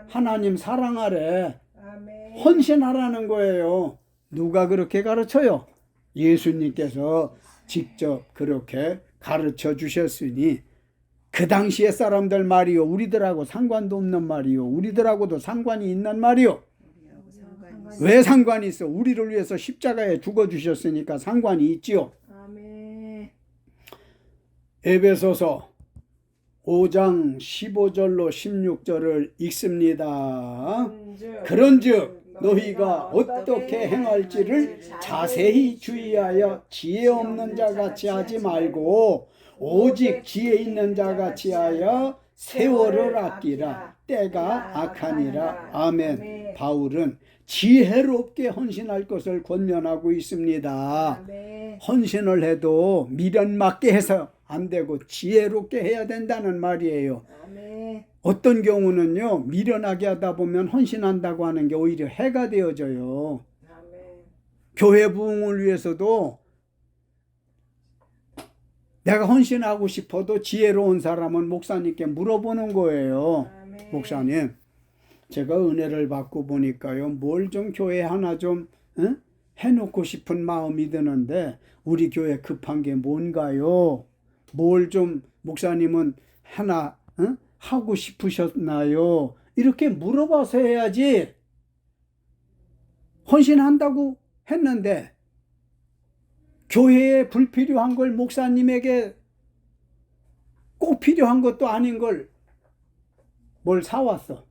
하나님 사랑하래. 아멘. 헌신하라는 거예요. 누가 그렇게 가르쳐요? 예수님께서 직접 그렇게 가르쳐 주셨으니 그 당시에 사람들 말이요. 우리들하고 상관도 없는 말이요. 우리들하고도 상관이 있는 말이요. 왜 상관이 있어? 우리를 위해서 십자가에 죽어주셨으니까 상관이 있지요. 아멘. 에베소서 5장 15절로 16절을 읽습니다. 그런즉 너희가 어떻게 행할지를 자세히 주의하여 지혜 없는 자같이 하지 말고 오직 지혜 있는 자같이 하여 세월을 아끼라 때가 악하니라. 아멘. 바울은 지혜롭게 헌신할 것을 권면하고 있습니다. 아멘. 헌신을 해도 미련 맞게 해서 안 되고 지혜롭게 해야 된다는 말이에요. 아멘. 어떤 경우는요, 미련하게 하다 보면 헌신한다고 하는 게 오히려 해가 되어져요. 아멘. 교회 부흥을 위해서도 내가 헌신하고 싶어도 지혜로운 사람은 목사님께 물어보는 거예요. 아멘. 목사님, 제가 은혜를 받고 보니까요, 뭘 좀 교회 하나 좀 해놓고 싶은 마음이 드는데 우리 교회 급한 게 뭔가요? 뭘 좀 목사님은 하나 하고 싶으셨나요? 이렇게 물어봐서 해야지. 헌신한다고 했는데 교회에 불필요한 걸 목사님에게 꼭 필요한 것도 아닌 걸 뭘 사왔어.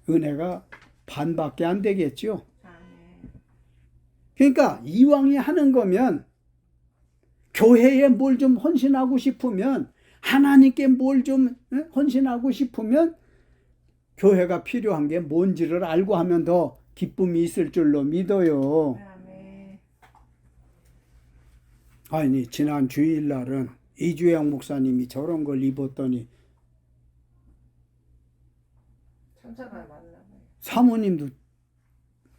은혜가 반밖에 안 되겠죠. 아멘. 그러니까 이왕이 하는 거면 교회에 뭘 좀 헌신하고 싶으면 하나님께 뭘 좀 헌신하고 싶으면 교회가 필요한 게 뭔지를 알고 하면 더 기쁨이 있을 줄로 믿어요. 아멘. 아니 지난 주일날은 이주영 목사님이 저런 걸 입었더니 천사가 맞나 봐요. 사모님도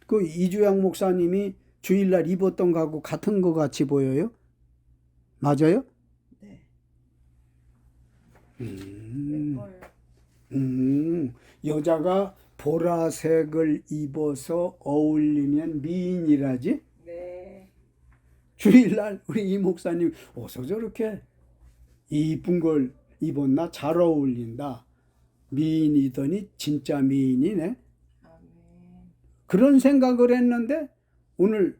그 이주영 목사님이 주일날 입었던 거하고 같은 거 같이 보여요? 맞아요? 네. 예뻐요. 여자가 보라색을 입어서 어울리면 미인이라지? 네. 주일날 우리 이 목사님 어서 저렇게 이쁜 걸 입었나? 잘 어울린다. 미인이더니 진짜 미인이네. 아멘. 그런 생각을 했는데 오늘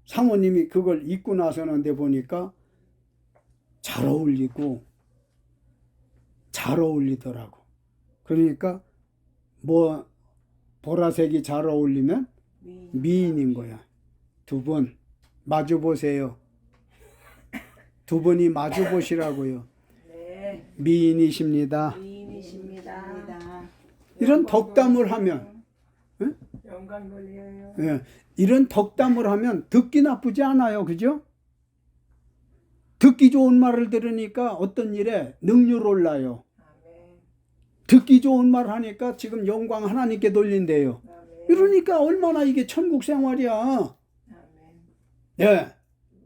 사모님이 그걸 입고 나서는데 보니까 잘 어울리고 잘 어울리더라고. 그러니까 뭐 보라색이 잘 어울리면 미인인 거야. 두 분 마주 보세요. 두 분이 마주 보시라고요. 네. 미인이십니다. 미인이십니다. 이런 덕담을 하면 영광 돌려요. 예, 이런 덕담을 하면 듣기 나쁘지 않아요. 그죠? 듣기 좋은 말을 들으니까 어떤 일에 능률 올라요. 아멘. 듣기 좋은 말 하니까 지금 영광 하나님께 돌린대요. 아멘. 이러니까 얼마나 이게 천국 생활이야. 아멘. 예.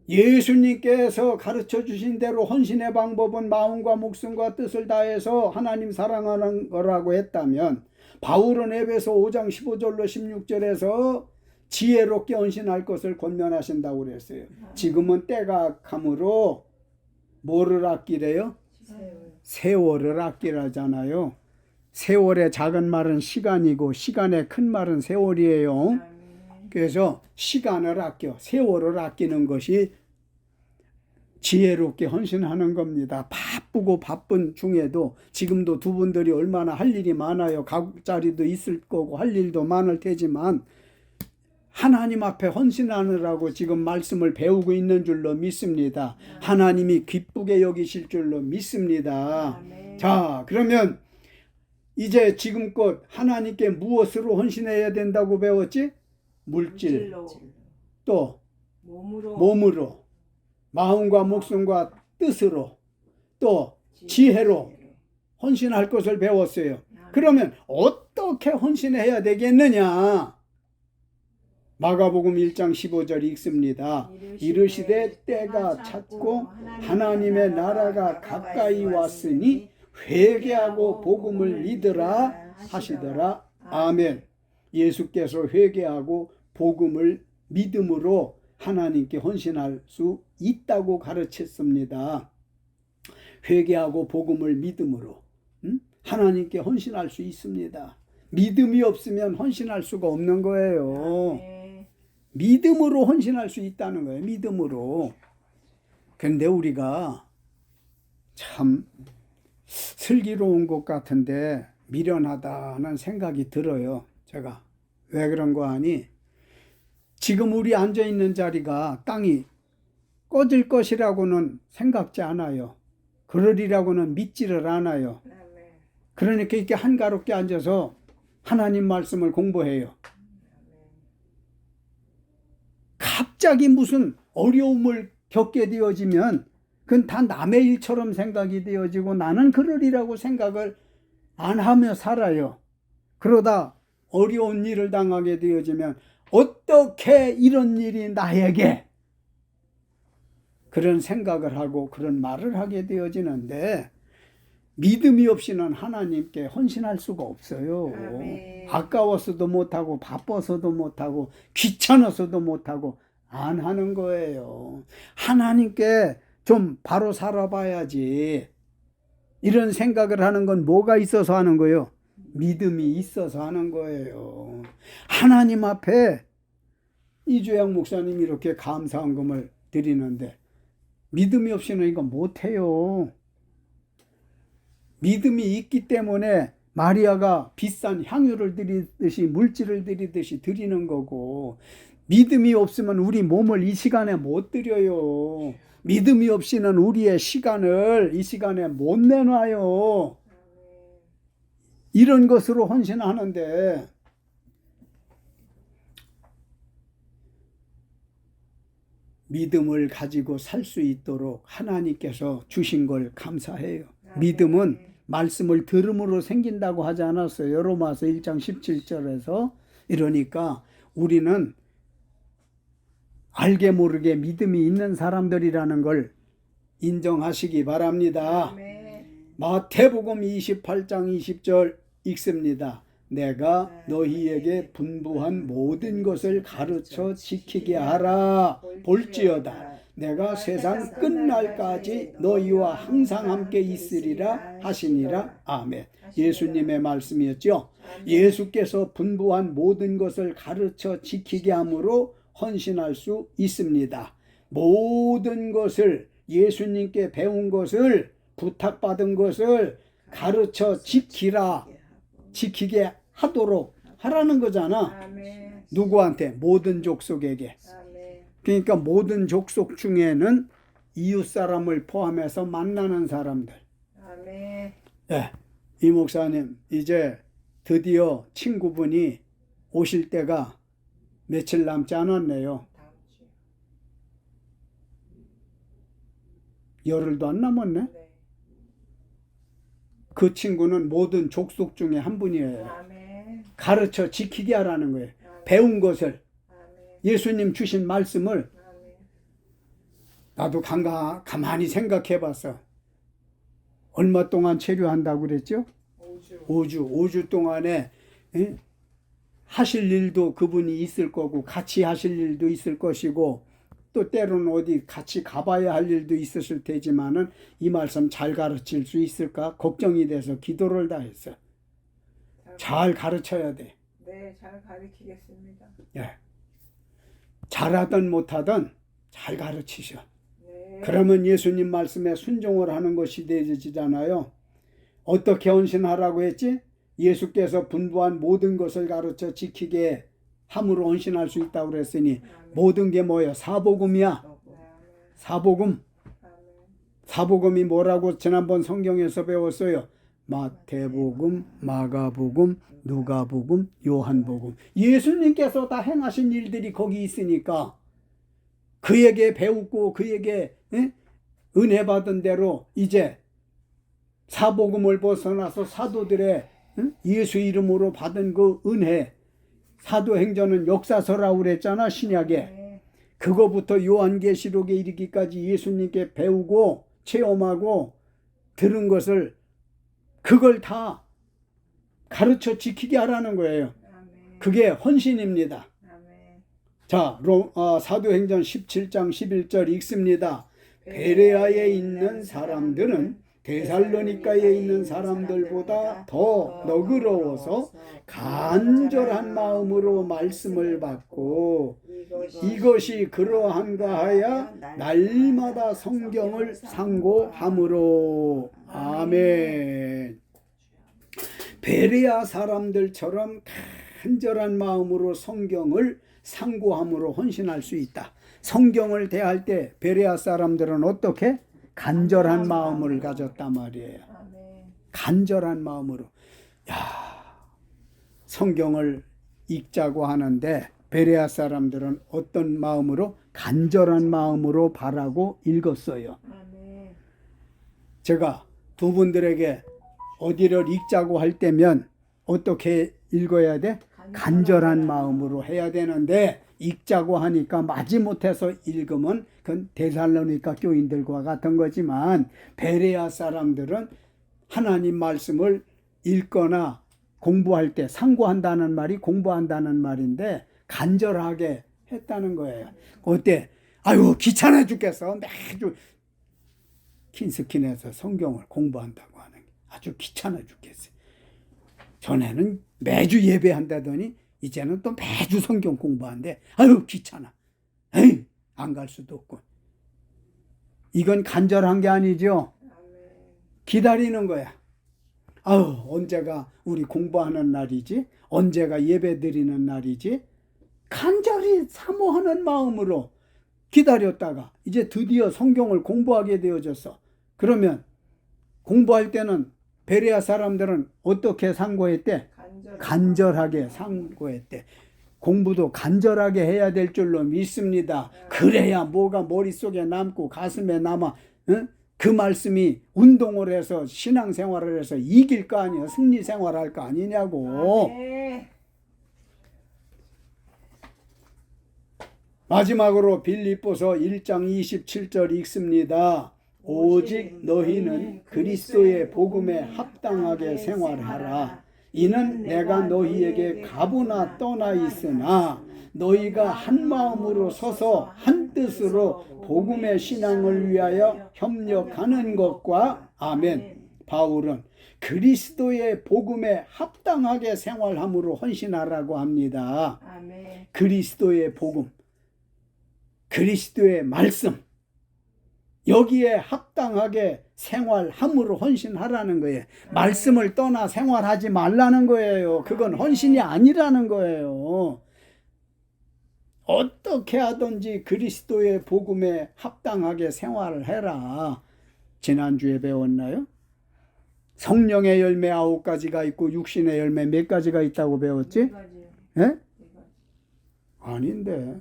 예수님께서 가르쳐 주신 대로 헌신의 방법은 마음과 목숨과 뜻을 다해서 하나님 사랑하는 거라고 했다면 바울은 에베소 5장 15절로 16절에서 지혜롭게 헌신할 것을 권면하신다고 그랬어요. 지금은 때가 악하므로 뭐를 아끼래요? 세월을 아끼라잖아요. 세월의 작은 말은 시간이고 시간의 큰 말은 세월이에요. 아멘. 그래서 시간을 아껴 세월을 아끼는 것이 지혜롭게 헌신하는 겁니다. 바쁘고 바쁜 중에도 지금도 두 분들이 얼마나 할 일이 많아요. 가국 자리도 있을 거고 할 일도 많을 테지만 하나님 앞에 헌신하느라고 지금 말씀을 배우고 있는 줄로 믿습니다. 하나님이 기쁘게 여기실 줄로 믿습니다. 아멘. 자, 그러면 이제 지금껏 하나님께 무엇으로 헌신해야 된다고 배웠지? 물질, 물질로, 또 몸으로, 몸으로, 마음과 목숨과 뜻으로, 또 지혜로 헌신할 것을 배웠어요. 그러면 어떻게 헌신해야 되겠느냐? 마가복음 1장 15절 읽습니다. 이르시되 때가 찼고 하나님의 나라가 가까이 왔으니 회개하고 복음을 믿으라 하시더라. 아멘. 예수께서 회개하고 복음을 믿음으로 하나님께 헌신할 수 있다고 가르쳤습니다. 회개하고 복음을 믿음으로 하나님께 헌신할 수 있습니다. 믿음이 없으면 헌신할 수가 없는 거예요. 아멘. 믿음으로 헌신할 수 있다는 거예요. 믿음으로. 그런데 우리가 참 슬기로운 것 같은데 미련하다는 생각이 들어요. 제가 왜 그런 거 하니? 지금 우리 앉아있는 자리가 땅이 꺼질 것이라고는 생각지 않아요. 그러리라고는 믿지를 않아요. 아멘. 그러니까 이렇게 한가롭게 앉아서 하나님 말씀을 공부해요. 갑자기 무슨 어려움을 겪게 되어지면 그건 다 남의 일처럼 생각이 되어지고 나는 그러리라고 생각을 안 하며 살아요. 그러다 어려운 일을 당하게 되어지면 어떻게 이런 일이 나에게 그런 생각을 하고 그런 말을 하게 되어지는데 믿음이 없이는 하나님께 헌신할 수가 없어요. 아멘. 아까워서도 못하고 바빠서도 못하고 귀찮아서도 못하고 안 하는 거예요. 하나님께 좀 바로 살아봐야지. 이런 생각을 하는 건 뭐가 있어서 하는 거예요? 믿음이 있어서 하는 거예요. 하나님 앞에 이주영 목사님이 이렇게 감사헌금을 드리는데 믿음이 없이는 이거 못해요. 믿음이 있기 때문에 마리아가 비싼 향유를 드리듯이 물질을 드리듯이 드리는 거고, 믿음이 없으면 우리 몸을 이 시간에 못 드려요. 믿음이 없이는 우리의 시간을 이 시간에 못 내놔요. 이런 것으로 헌신하는데 믿음을 가지고 살 수 있도록 하나님께서 주신 걸 감사해요. 믿음은 말씀을 들음으로 생긴다고 하지 않았어요. 로마서 1장 17절에서. 이러니까 우리는 알게 모르게 믿음이 있는 사람들이라는 걸 인정하시기 바랍니다. 마태복음 28장 20절 읽습니다. 내가 너희에게 분부한 모든 것을 가르쳐 지키게 하라. 볼지어다 내가 세상 끝날까지 너희와 항상 함께 있으리라 하시니라. 아멘. 예수님의 말씀이었죠. 예수께서 분부한 모든 것을 가르쳐 지키게 함으로 헌신할 수 있습니다. 모든 것을 예수님께 배운 것을 부탁받은 것을 가르쳐 지키라. 지키게 하도록 하라는 거잖아. 아멘. 누구한테? 모든 족속에게. 아멘. 그러니까 모든 족속 중에는 이웃 사람을 포함해서 만나는 사람들. 아멘. 예, 이 목사님 이제 드디어 친구분이 오실 때가 며칠 남지 않았네요. 다음 주. 열흘도 안 남았네. 네. 그 친구는 모든 족속 중에 한 분이에요. 아멘. 가르쳐 지키게 하라는 거예요. 아멘. 배운 것을, 아멘. 예수님 주신 말씀을. 아멘. 나도 가만히 생각해 봤어. 얼마 동안 체류한다고 그랬죠? 5주. 5주 동안에 하실 일도 그분이 있을 거고 같이 하실 일도 있을 것이고 또 때로는 어디 같이 가봐야 할 일도 있었을 테지만은 이 말씀 잘 가르칠 수 있을까 걱정이 돼서 기도를 다 했어. 잘 가르쳐야 돼. 네, 잘 가르치겠습니다. 예. 잘하든 못하든 잘 가르치셔. 네. 그러면 예수님 말씀에 순종을 하는 것이 되지잖아요. 어떻게 헌신하라고 했지? 예수께서 분부한 모든 것을 가르쳐 지키게 함으로 헌신할 수 있다고 그랬으니 모든 게 뭐예요? 사복음이야. 사복음. 사복음이 뭐라고 지난번 성경에서 배웠어요? 마태복음, 마가복음, 누가복음, 요한복음. 예수님께서 다 행하신 일들이 거기 있으니까 그에게 배우고 그에게 은혜 받은 대로 이제 사복음을 벗어나서 사도들의 예수 이름으로 받은 그 은혜, 사도행전은 역사서라고 그랬잖아, 신약에. 네. 그거부터 요한계시록에 이르기까지 예수님께 배우고 체험하고 들은 것을 그걸 다 가르쳐 지키게 하라는 거예요. 아멘. 그게 헌신입니다. 아멘. 자, 사도행전 17장 11절 읽습니다. 베레아에 있는 사람들은 데살로니가에 있는 사람들보다 더 너그러워서 간절한 마음으로 말씀을 받고 이것이 그러한가 하여 날마다 성경을 상고함으로. 아멘. 베레아 사람들처럼 간절한 마음으로 성경을 상고함으로 헌신할 수 있다. 성경을 대할 때 베레아 사람들은 어떻게? 간절한 마음을 가졌단 말이에요. 아멘. 간절한 마음으로. 야, 성경을 읽자고 하는데 베레아 사람들은 어떤 마음으로? 간절한 마음으로 바라고 읽었어요. 아멘. 제가 두 분들에게 어디를 읽자고 할 때면 어떻게 읽어야 돼? 간절한 마음으로 해야 되는데 읽자고 하니까 마지못해서 읽으면 그건 데살로니가 교인들과 같은 거지만 베레아 사람들은 하나님 말씀을 읽거나 공부할 때 상고한다는 말이 공부한다는 말인데 간절하게 했다는 거예요. 어때? 아유 귀찮아 죽겠어. 매주 킨스킨에서 성경을 공부한다고 하는 게 아주 귀찮아 죽겠어요. 전에는 매주 예배한다더니 이제는 또 매주 성경 공부한대. 아유 귀찮아. 에이 안 갈 수도 없고. 이건 간절한 게 아니죠. 기다리는 거야. 아유 언제가 우리 공부하는 날이지? 언제가 예배 드리는 날이지? 간절히 사모하는 마음으로 기다렸다가 이제 드디어 성경을 공부하게 되어졌어. 그러면 공부할 때는 베레아 사람들은 어떻게 상고했대? 간절하게 상고했대. 공부도 간절하게 해야 될 줄로 믿습니다. 그래야 뭐가 머릿속에 남고 가슴에 남아. 응? 그 말씀이 운동을 해서 신앙생활을 해서 이길 거 아니야. 승리생활할 거 아니냐고. 아멘. 마지막으로 빌립보서 1장 27절 읽습니다. 오직 너희는 그리스도의 복음에 합당하게 생활하라. 이는 내가 너희에게 가보나 떠나 있으나 너희가 한 마음으로 서서 한 뜻으로 복음의 신앙을 위하여 협력하는 것과 아멘. 바울은 그리스도의 복음에 합당하게 생활함으로 헌신하라고 합니다. 아멘. 그리스도의 복음, 그리스도의 말씀, 여기에 합당하게 생활함으로 헌신하라는 거예요. 말씀을 떠나 생활하지 말라는 거예요. 그건 헌신이 아니라는 거예요. 어떻게 하든지 그리스도의 복음에 합당하게 생활을 해라. 지난주에 배웠나요? 성령의 열매 9가지가 있고 육신의 열매 몇 가지가 있다고 배웠지? 예? 아닌데.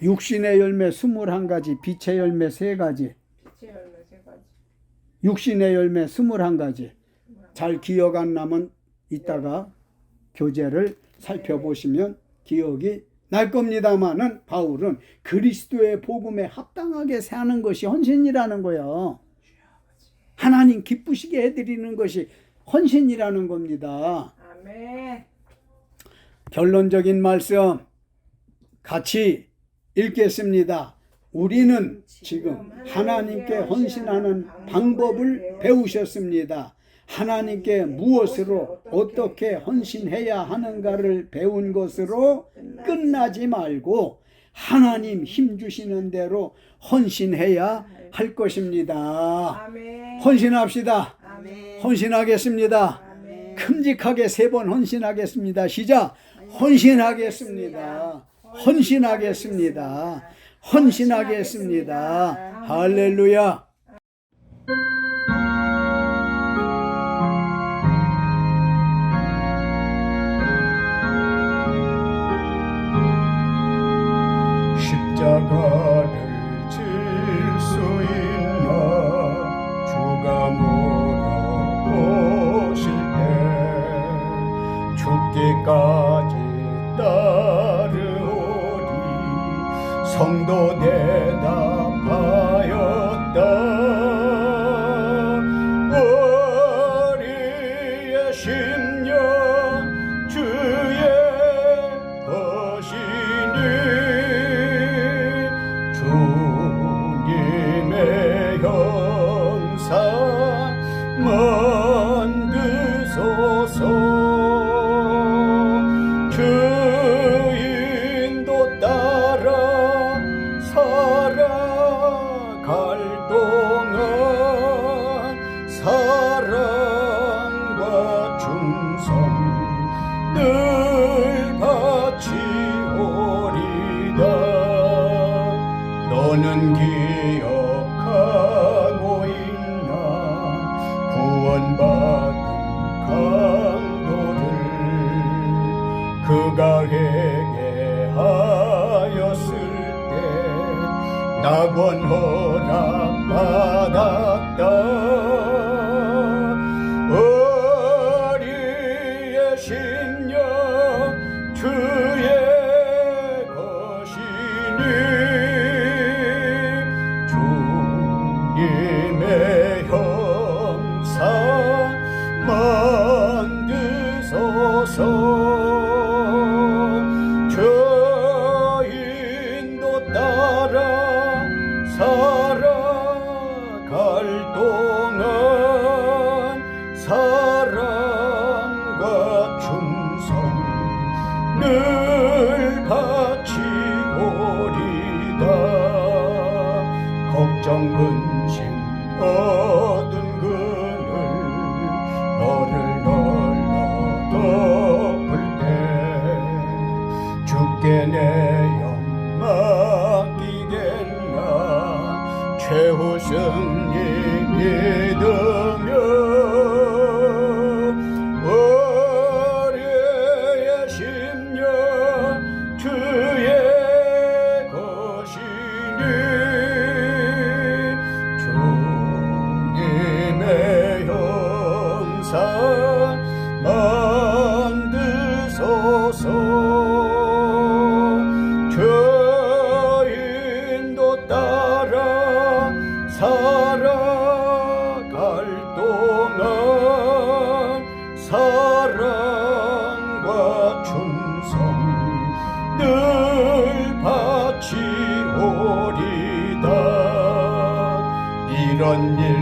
육신의 열매 21가지, 빛의 열매 3가지, 빛의 열매 3가지. 육신의 열매 21가지. 잘 기억 안 나면 이따가 교재를 살펴보시면 기억이 날 겁니다마는 바울은 그리스도의 복음에 합당하게 사는 것이 헌신이라는 거예요. 하나님 기쁘시게 해드리는 것이 헌신이라는 겁니다. 아멘. 결론적인 말씀 같이 읽겠습니다. 우리는 지금 하나님께 헌신하는 방법을 배우셨습니다. 하나님께 무엇으로 어떻게 헌신해야 하는가를 배운 것으로 끝나지 말고 하나님 힘 주시는 대로 헌신해야 할 것입니다. 아멘. 헌신합시다. 아멘. 헌신하겠습니다. 아멘. 큼직하게 3번 헌신하겠습니다. 시작. 헌신하겠습니다. 헌신하겠습니다. 헌신하겠습니다. 할렐루야. 십자가를 질 수 있나 주가 물어보실 때 죽기까지 따르오리 성도 대답하였다. 우리의 심령 주의 것이니 주님의 형상 만드소서. 주인도 따라 살아갈 동안 사랑과 충성 늘 바치오리다. 너는 기억하고 세상 만드소서. 죄인도 따라 살아갈 동안 사랑과 충성 늘 바치오리다. 이런 일